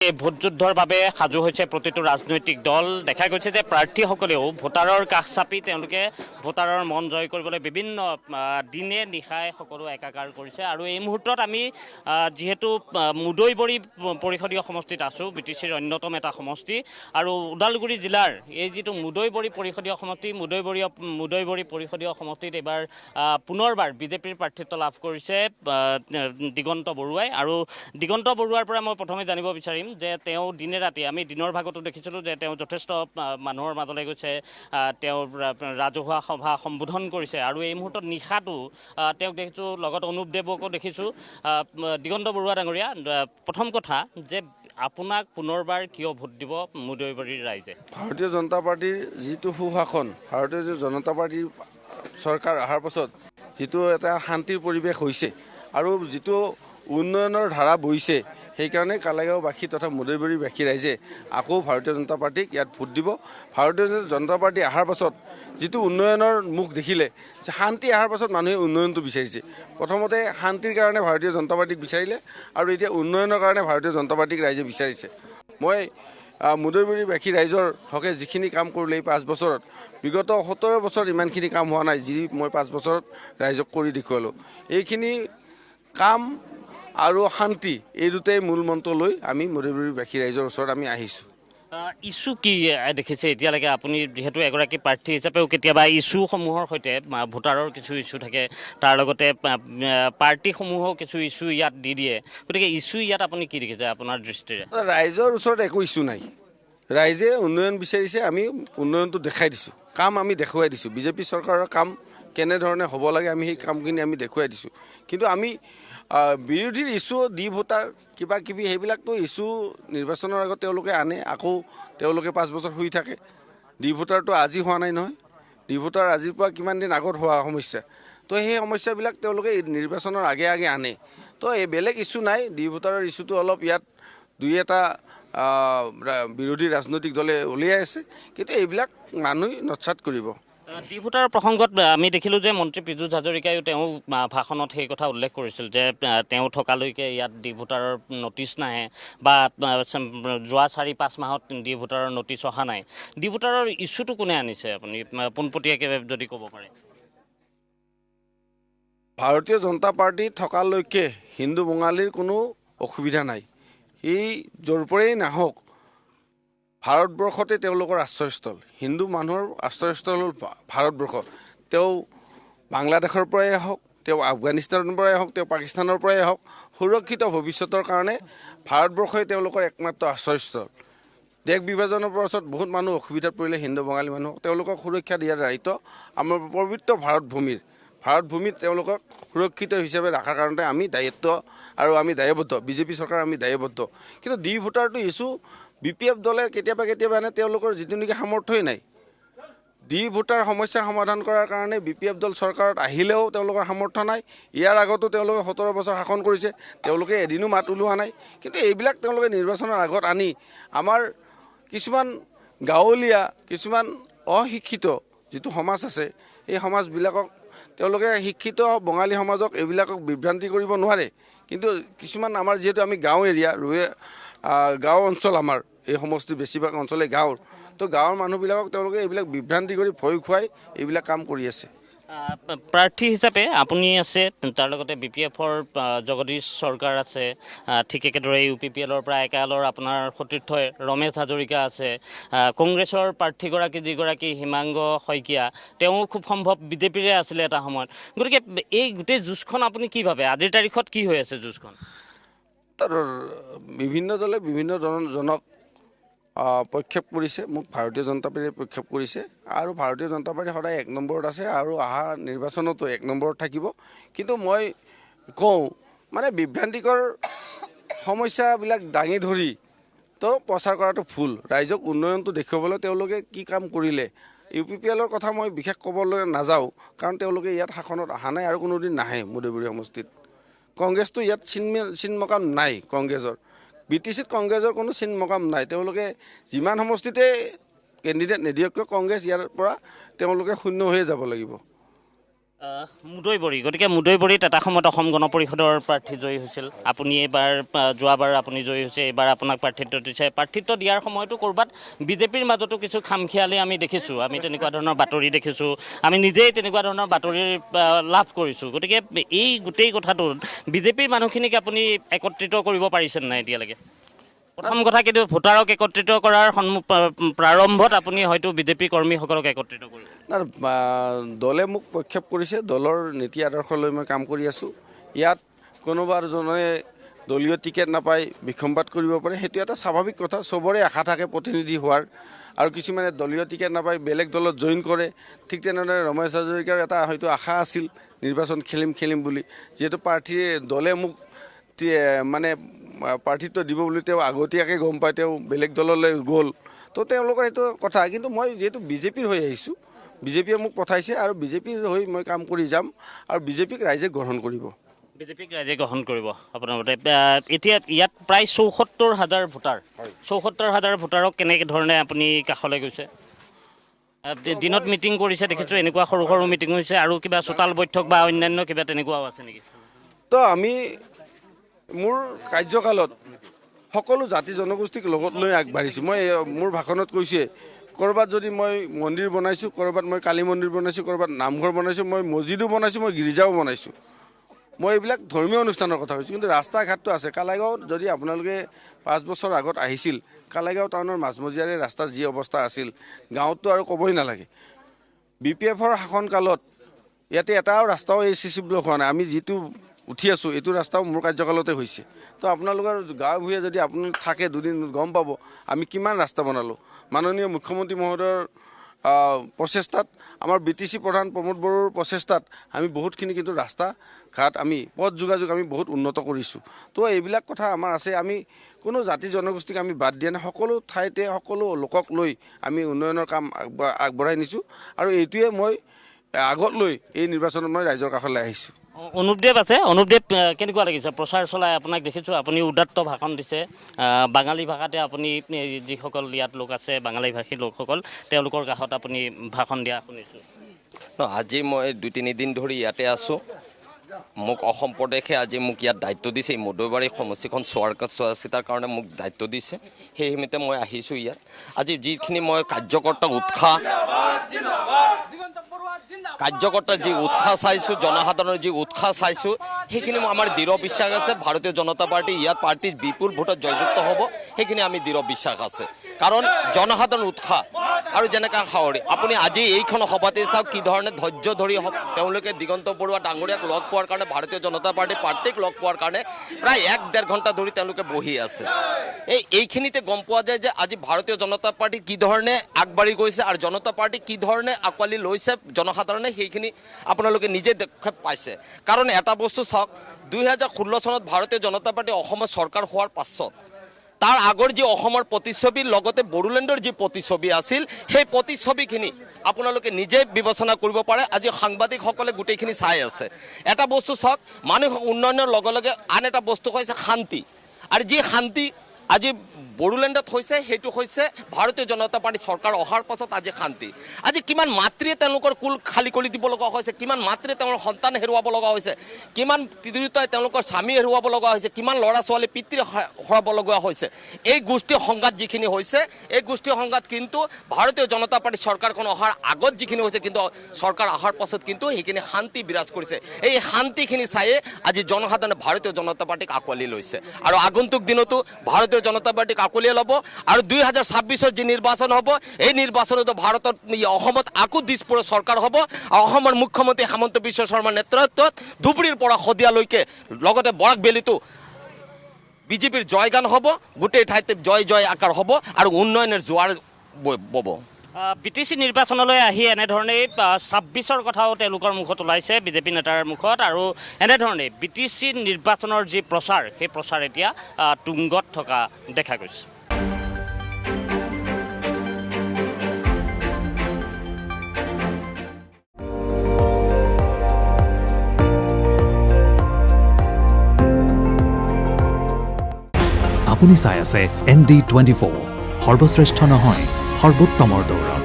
এই ভোটযুদ্ধৰ বাবে সাজু হৈছে প্ৰতিটো ৰাজনৈতিক দল। দেখা গৈছে যে প্ৰাৰ্থীসকলেও ভোটাৰৰ কাষ চাপি তেওঁলোকে ভোটাৰৰ মন জয় কৰিবলৈ বিভিন্ন দিনে নিশাই সকলো একাকাৰ কৰিছে। আৰু এই মুহূৰ্তত আমি যিহেতু মুদৈবৰী পৰিষদীয় সমষ্টিত আছোঁ, BTCৰ অন্যতম এটা সমষ্টি, আৰু ওদালগুৰি জিলাৰ এই যিটো মুদৈবৰী পৰিষদীয় সমষ্টি, মুদৈবৰী পৰিষদীয় সমষ্টিত এইবাৰ পুনৰবাৰ বিজেপিৰ প্ৰাৰ্থিত্ব লাভ কৰিছে দিগন্ত বৰুৱাই। আৰু দিগন্ত বৰুৱাৰ পৰা মই প্ৰথমে জানিব বিচাৰিম যে তেওঁ দিনে ৰাতি, আমি দিনৰ ভাগতো দেখিছিলোঁ যে তেওঁ যথেষ্ট মানুহৰ মাজলৈ গৈছে, তেওঁ ৰাজহুৱা সভা সম্বোধন কৰিছে। আৰু এই মুহূৰ্তত নিশাটো তেওঁক দেখিছোঁ, লগত অনুপদেৱকো দেখিছোঁ। দিগন্ত বৰুৱা ডাঙৰীয়া, প্ৰথম কথা যে আপোনাক পুনৰবাৰ কিয় ভোট দিব মুদৈবৰীৰ ৰাইজে? ভাৰতীয় জনতা পাৰ্টিৰ যিটো সুশাসন, ভাৰতীয় জনতা পাৰ্টিৰ চৰকাৰ অহাৰ পাছত যিটো এটা শান্তিৰ পৰিৱেশ হৈছে আৰু যিটো উন্নয়নৰ ধাৰা বহিছে, সেইকাৰণে কালাইগাঁওবাসী তথা মুদৈবৰীবাসী ৰাইজে আকৌ ভাৰতীয় জনতা পাৰ্টিক ইয়াত ভোট দিব। ভাৰতীয় জনতা পাৰ্টি অহাৰ পাছত যিটো উন্নয়নৰ মুখ দেখিলে, শান্তি অহাৰ পাছত মানুহে উন্নয়নটো বিচাৰিছে। প্ৰথমতে শান্তিৰ কাৰণে ভাৰতীয় জনতা পাৰ্টিক বিচাৰিলে আৰু এতিয়া উন্নয়নৰ কাৰণে ভাৰতীয় জনতা পাৰ্টিক ৰাইজে বিচাৰিছে। মই মুদৈবৰীবাসী ৰাইজৰ হকে যিখিনি কাম কৰিলে এই 5 বছৰত, বিগত 17 বছৰ ইমানখিনি কাম হোৱা নাই যি মই 5 বছৰত ৰাইজক কৰি দেখুৱালোঁ। এইখিনি কাম আৰু শান্তি, এই দুটাই মূল মন্ত্ৰ লৈ আমি মুদৈবৰীবাসী ৰাইজৰ ওচৰত আমি আহিছোঁ। ইছ্যু কি দেখিছে এতিয়ালৈকে? আপুনি যিহেতু এগৰাকী প্ৰাৰ্থী হিচাপেও কেতিয়াবা ইছ্যুসমূহৰ সৈতে, ভোটাৰৰ কিছু ইছ্যু থাকে, তাৰ লগতে পাৰ্টীসমূহেও কিছু ইছ্যু ইয়াত দি দিয়ে, গতিকে ইছ্যু ইয়াত আপুনি কি দেখিছে আপোনাৰ দৃষ্টিৰে? ৰাইজৰ ওচৰত একো ইছ্যু নাই। ৰাইজে উন্নয়ন বিচাৰিছে, আমি উন্নয়নটো দেখাই দিছোঁ, কাম আমি দেখুৱাই দিছোঁ। বিজেপি চৰকাৰৰ কাম কেনেধৰণে হ'ব লাগে আমি সেই কামখিনি আমি দেখুৱাই দিছোঁ। কিন্তু আমি বিৰোধীৰ ইছ্যু দি ভোটাৰ কিবা কিবি সেইবিলাকতো ইছ্যু নিৰ্বাচনৰ আগত তেওঁলোকে আনে, আকৌ তেওঁলোকে 5 বছৰ শুই থাকে। দি ভোটাৰটো আজি হোৱা নাই নহয়, দি ভোটাৰ আজিৰ পৰা কিমান দিন আগত হোৱা সমস্যা। তো সেই সমস্যাবিলাক তেওঁলোকে নিৰ্বাচনৰ আগে আগে আনে। তো এই বেলেগ ইছ্যু নাই। দি ভোটাৰৰ ইছ্যুটো অলপ ইয়াত দুই এটা বিৰোধী ৰাজনৈতিক দলে উলিয়াই আছে, কিন্তু এইবিলাক মানুহে নৎসাত কৰিব। দি ভোটাৰৰ প্ৰসংগত আমি দেখিলোঁ যে মন্ত্ৰী পীযুষ হাজৰিকায়ো তেওঁ ভাষণত সেই কথা উল্লেখ কৰিছিল যে তেওঁ থকালৈকে ইয়াত দি ভোটাৰৰ নটিচ নাহে, বা যোৱা 4-5 মাহত দি ভোটাৰৰ নটিচ অহা নাই। দি ভোটাৰৰ ইছ্যুটো কোনে আনিছে, আপুনি পোনপটীয়াকৈ যদি ক'ব পাৰে? ভাৰতীয় জনতা পাৰ্টি থকালৈকে হিন্দু বঙালীৰ কোনো অসুবিধা নাই। সি য'ৰ পৰাই নাহক, ভাৰতবৰ্ষতে তেওঁলোকৰ আশ্ৰয়স্থল। হিন্দু মানুহৰ আশ্ৰয়স্থল হ'ল ভাৰতবৰ্ষ। তেওঁ বাংলাদেশৰ পৰাই আহক, তেওঁ আফগানিস্তানৰ পৰাই আহক, তেওঁ পাকিস্তানৰ পৰাই আহক, সুৰক্ষিত ভৱিষ্যতৰ কাৰণে ভাৰতবৰ্ষই তেওঁলোকৰ একমাত্ৰ আশ্ৰয়স্থল। দেশ বিভাজনৰ পাছত বহুত মানুহ অসুবিধাত পৰিলে হিন্দু বঙালী মানুহক, তেওঁলোকক সুৰক্ষা দিয়াৰ দায়িত্ব আমাৰ পবিত্ৰ ভাৰতভূমিত তেওঁলোকক সুৰক্ষিত হিচাপে ৰখাৰ কাৰণে আমি দায়িত্ব আৰু আমি দায়বদ্ধ, বিজেপি চৰকাৰ আমি দায়বদ্ধ। কিন্তু দি ভোটাৰটো ইছ্যু BPF দলে কেতিয়াবা এনে তেওঁলোকৰ যিটো নেকি সামৰ্থ্যই নাই। দি ভোটাৰ সমস্যা সমাধান কৰাৰ কাৰণে BPF দল চৰকাৰত আহিলেও তেওঁলোকৰ সামৰ্থ্য নাই। ইয়াৰ আগতো তেওঁলোকে 17 বছৰ শাসন কৰিছে, তেওঁলোকে এদিনো মাত ওলোৱা নাই। কিন্তু এইবিলাক তেওঁলোকে নিৰ্বাচনৰ আগত আনি আমাৰ কিছুমান গাঁৱলীয়া, কিছুমান অশিক্ষিত যিটো সমাজ আছে, এই সমাজবিলাকক তেওঁলোকে শিক্ষিত বঙালী সমাজক এইবিলাকক বিভ্ৰান্তি কৰিব নোৱাৰে। কিন্তু কিছুমান আমাৰ যিহেতু আমি গাঁও এৰিয়া, গাঁও অঞ্চল, আমাৰ এই সমষ্টি বেছিভাগ অঞ্চলে গাঁৱৰ, তো গাঁৱৰ মানুহবিলাকক তেওঁলোকে এইবিলাক বিভ্ৰান্তি কৰি ভয় খুৱাই এইবিলাক কাম কৰি আছে। প্ৰাৰ্থী হিচাপে আপুনি আছে, তাৰ লগতে BPFৰ জগদীশ চৰকাৰ আছে, ঠিক একেদৰে UPPLৰ পৰা একালৰ আপোনাৰ সতীৰ্থ ৰমেশ হাজৰিকা আছে, কংগ্ৰেছৰ প্ৰাৰ্থীগৰাকী যিগৰাকী হিমাংগ শইকীয়া, তেওঁ খুব সম্ভৱ বিজেপিৰে আছিলে এটা সময়ত। গতিকে এই গোটেই যুঁজখন আপুনি কি ভাবে? আজিৰ তাৰিখত কি হৈ আছে যুঁজখন? তাৰ বিভিন্ন দলে বিভিন্ন জনক প্ৰক্ষেপ কৰিছে। মোক ভাৰতীয় জনতা পাৰ্টীয়ে প্ৰক্ষেপ কৰিছে, আৰু ভাৰতীয় জনতা পাৰ্টী সদায় 1 নম্বৰত আছে আৰু অহা নিৰ্বাচনতো 1 নম্বৰত থাকিব। কিন্তু মই কওঁ, মানে বিভ্ৰান্তিকৰ সমস্যাবিলাক দাঙি ধৰি তো প্ৰচাৰ কৰাটো ভুল। ৰাইজক উন্নয়নটো দেখুৱাবলৈ তেওঁলোকে কি কাম কৰিলে, UPPLৰ কথা মই বিশেষ ক'বলৈ নাযাওঁ, কাৰণ তেওঁলোকে ইয়াত শাসনত অহা নাই আৰু কোনোদিন নাহে মুদৈবৰী সমষ্টিত। কংগ্ৰেছটো ইয়াত চিন মকাম নাই। কংগ্ৰেছৰ BTCত কংগ্ৰেছৰ কোনো চিন মকাম নাই। তেওঁলোকে যিমান সমষ্টিতে কেণ্ডিডেট নিদিয়ক কিয়, কংগ্ৰেছ ইয়াৰ পৰা তেওঁলোকে শূন্য হৈয়ে যাব লাগিব। মুদৈবৰী, গতিকে মুদৈবৰীত এটা সময়ত অসম গণ পৰিষদৰ প্ৰাৰ্থী জয়ী হৈছিল। আপুনি এইবাৰ যোৱাবাৰ আপুনি জয়ী হৈছে, এইবাৰ আপোনাক প্ৰাৰ্থিত্ব দিছে। প্ৰাৰ্থিত্ব দিয়াৰ সময়তো ক'ৰবাত বিজেপিৰ মাজতো কিছু খামখিয়ালি আমি দেখিছোঁ, আমি তেনেকুৱা ধৰণৰ বাতৰি দেখিছোঁ, আমি নিজেই তেনেকুৱা ধৰণৰ বাতৰি লাভ কৰিছোঁ। গতিকে এই গোটেই কথাটোত বিজেপিৰ মানুহখিনিক আপুনি একত্ৰিত কৰিব পাৰিছে নাই এতিয়ালৈকে? প্ৰথম কথা কিন্তু ভোটাৰক একত্ৰিত কৰাৰ প্ৰাৰম্ভত আপুনি হয়তো বিজেপি কৰ্মীসকলক একত্ৰিত কৰিব। দলে মোক প্ৰক্ষেপ কৰিছে, দলৰ নীতি আদৰ্শ লৈ মই কাম কৰি আছোঁ। ইয়াত কোনোবা জনে দলীয় টিকেট নাপাই বিসম্বাদ কৰিব পাৰে, সেইটো এটা স্বাভাৱিক কথা। চবৰে আশা থাকে প্ৰতিনিধি হোৱাৰ, আৰু কিছুমানে দলীয় টিকেট নাপাই বেলেগ দলত জইন কৰে। ঠিক তেনেদৰে ৰমেশ হাজৰিকাৰ এটা হয়তো আশা আছিল নিৰ্বাচন খেলিম বুলি, যিহেতু দলে মোক মানে প্ৰাৰ্থিত্ব দিব বুলি তেওঁ আগতীয়াকৈ গম পায়, তেওঁ বেলেগ দললৈ গ'ল। তো তেওঁলোকৰ সেইটো কথা। কিন্তু মই যিহেতু বিজেপিৰ হৈ আহিছোঁ, বিজেপিয়ে মোক পঠাইছে আৰু বিজেপিৰ হৈ মই কাম কৰি যাম, আৰু বিজেপিক ৰাইজে গ্ৰহণ কৰিব। বিজেপিক ৰাইজে গ্ৰহণ কৰিব আপোনাৰ মতে? এতিয়া ইয়াত প্ৰায় ৭৪,০০০ ভোটাৰ, ৭৪,০০০ ভোটাৰক কেনেকৈ ধৰণে আপুনি কাষলৈ গৈছে? দিনত মিটিং কৰিছে দেখিছোঁ, এনেকুৱা সৰু সৰু মিটিং হৈছে, আৰু কিবা চোতাল বৈঠক বা অন্যান্য কিবা তেনেকুৱাও আছে নেকি? তো আমি মোৰ কাৰ্যকালত সকলো জাতি জনগোষ্ঠীক লগত লৈ আগবাঢ়িছোঁ। মই মোৰ ভাষণত কৈছোঁৱে, ক'ৰবাত যদি মই মন্দিৰ বনাইছোঁ, ক'ৰবাত মই কালী মন্দিৰ বনাইছোঁ, ক'ৰবাত নামঘৰ বনাইছোঁ, মই মছজিদো বনাইছোঁ, মই গীৰ্জাও বনাইছোঁ। মই এইবিলাক ধৰ্মীয় অনুষ্ঠানৰ কথা কৈছোঁ। কিন্তু ৰাস্তা ঘাটটো আছে। কালাইগাঁৱত যদি আপোনালোকে 5 বছৰ আগত আহিছিল, কালাইগাঁও টাউনৰ মাজমজিয়াৰে ৰাস্তাৰ যি অৱস্থা আছিল, গাঁৱততো আৰু ক'বই নালাগে। BPFৰ শাসনকালত ইয়াতে এটাও ৰাস্তাও ACC ব্লক হোৱা নাই। আমি যিটো উঠি আছোঁ এইটো ৰাস্তাও মোৰ কাৰ্যকালতে হৈছে। তো আপোনালোকৰ গাঁৱে ভূঞে যদি আপুনি থাকে দুদিন গম পাব আমি কিমান ৰাস্তা বনালোঁ। মাননীয় মুখ্যমন্ত্ৰী মহোদয়ৰ প্ৰচেষ্টাত, আমাৰ BTC প্ৰধান প্ৰমোদ বড়োৰ প্ৰচেষ্টাত আমি বহুতখিনি কিন্তু ৰাস্তা ঘাট, আমি পথ যোগাযোগ আমি বহুত উন্নত কৰিছোঁ। তো এইবিলাক কথা আমাৰ আছে। আমি কোনো জাতি জনগোষ্ঠীক আমি বাদ দিয়া নাই। সকলো ঠাইতে সকলো লোকক লৈ আমি উন্নয়নৰ কাম আগবঢ়াই নিছোঁ, আৰু এইটোৱে মই আগত লৈ এই নিৰ্বাচনত মই ৰাইজৰ কাষলৈ আহিছোঁ। অনুপদেৱ আছে। অনুপদেৱ, কেনেকুৱা লাগিছে প্ৰচাৰ চলাই? আপোনাক দেখিছোঁ, আপুনি উদাত্ত ভাষণ দিছে। বাঙালী ভাষাতে আপুনি যিসকল ইয়াত লোক আছে বাঙালী ভাষী লোকসকল, তেওঁলোকৰ কাষত আপুনি ভাষণ দিয়া শুনিছোঁ। আজি মই 2-3 দিন ধৰি ইয়াতে আছোঁ। মোক অসম প্ৰদেশে আজি মোক ইয়াত দায়িত্ব দিছে, এই মুদৈবাৰী সমষ্টিখন চোৱা চিতাৰ কাৰণে মোক দায়িত্ব দিছে। সেই নিমিত্তে মই আহিছোঁ ইয়াত। আজি যিখিনি মই কাৰ্যকৰ্তাৰ যি উৎসাহ চাইছোঁ, জনসাধাৰণৰ যি উৎসাহ চাইছোঁ, সেইখিনি আমাৰ দৃঢ় বিশ্বাস আছে ভাৰতীয় জনতা পাৰ্টি ইয়াত পাৰ্টিৰ বিপুল ভোটত জয়যুক্ত হ'ব। সেইখিনি আমি দৃঢ় বিশ্বাস আছে, কাৰণ জনসাধাৰণ উৎসাহ। আৰু যেনেকৈ সাৱৰি আপুনি আজি এইখন সভাতে চাওক কি ধৰণে ধৈৰ্য ধৰি তেওঁলোকে দিগন্ত বৰুৱা ডাঙৰীয়াক লগ পোৱাৰ কাৰণে, ভাৰতীয় জনতা পাৰ্টিৰ প্ৰাৰ্থীক লগ পোৱাৰ কাৰণে প্ৰায় 1-1.5 ঘণ্টা ধৰি তেওঁলোকে বহি আছে। এইখিনিতে গম পোৱা যায় যে আজি ভাৰতীয় জনতা পাৰ্টি কি ধৰণে আগবাঢ়ি গৈছে আৰু জনতা পাৰ্টি কি ধৰণে আঁকোৱালি লৈছে জনসাধাৰণে, সেইখিনি আপোনালোকে নিজে দেখা পাইছে। কাৰণ এটা বস্তু চাওক, 2016 চনত ভাৰতীয় জনতা পাৰ্টি অসমত চৰকাৰ হোৱাৰ পাছত তাৰ আগৰ যি অসমৰ প্ৰতিচ্ছবিৰ লগতে বড়োলেণ্ডৰ যি প্ৰতিচ্ছবি আছিল, সেই প্ৰতিচ্ছবিখিনি আপোনালোকে নিজে বিবেচনা কৰিব পাৰে। আজি সাংবাদিকসকলে গোটেইখিনি চাই আছে। এটা বস্তু চাওক, মানুহ উন্নয়নৰ লগে লগে আন এটা বস্তু হৈছে শান্তি, আৰু যি শান্তি আজি বড়োলেণ্ডত হৈছে সেইটো হৈছে ভাৰতীয় জনতা পাৰ্টি চৰকাৰ অহাৰ পাছত আজি শান্তি। আজি কিমান মাতৃয়ে তেওঁলোকৰ কুল খালী কৰি দিব লগা হৈছে, কিমান মাতৃয়ে তেওঁলোকৰ সন্তান হেৰুৱাব লগা হৈছে, কিমান তিৰোতাই তেওঁলোকৰ স্বামী হেৰুৱাব লগা হৈছে, কিমান ল'ৰা ছোৱালী পিতৃ হেৰুৱাব লগা হৈছে। এই গোষ্ঠী সংঘাত যিখিনি হৈছে, এই গোষ্ঠী সংঘাত কিন্তু ভাৰতীয় জনতা পাৰ্টি চৰকাৰখন অহাৰ আগত যিখিনি হৈছে, কিন্তু চৰকাৰ অহাৰ পাছত কিন্তু সেইখিনি শান্তি বিৰাজ কৰিছে। এই শান্তিখিনি চায়ে আজি জনসাধাৰণে ভাৰতীয় জনতা পাৰ্টিক আঁকোৱালি লৈছে, আৰু আগন্তুক দিনতো ভাৰতীয় জনতা পাৰ্টিক আঁকোৱালি ল'ব। আৰু 2026 যি নিৰ্বাচন হ'ব, এই নিৰ্বাচনতো ভাৰতত অসমত আকৌ দিছপুৰৰ চৰকাৰ হ'ব। অসমৰ মুখ্যমন্ত্ৰী হিমন্ত বিশ্ব শৰ্মাৰ নেতৃত্বত ধুবুৰীৰ পৰা শদিয়ালৈকে লগতে বৰাক বেলিতো বিজেপিৰ জয়গান হ'ব। গোটেই ঠাইতে জয় জয় আকাৰ হ'ব আৰু উন্নয়নৰ জোৱাৰ বব। BTC নিৰ্বাচনলৈ আহি এনেধৰণেই 26ৰ কথাও তেওঁলোকৰ মুখত ওলাইছে, বিজেপি নেতাৰ মুখত। আৰু এনেধৰণে BTC নিৰ্বাচনৰ যি প্ৰচাৰ, সেই প্ৰচাৰ এতিয়া তুংগত থকা দেখা গৈছে। আপুনি চাই আছে ND24, সৰ্বশ্ৰেষ্ঠ নহয় সৰ্বোত্তমৰ দৌৰ।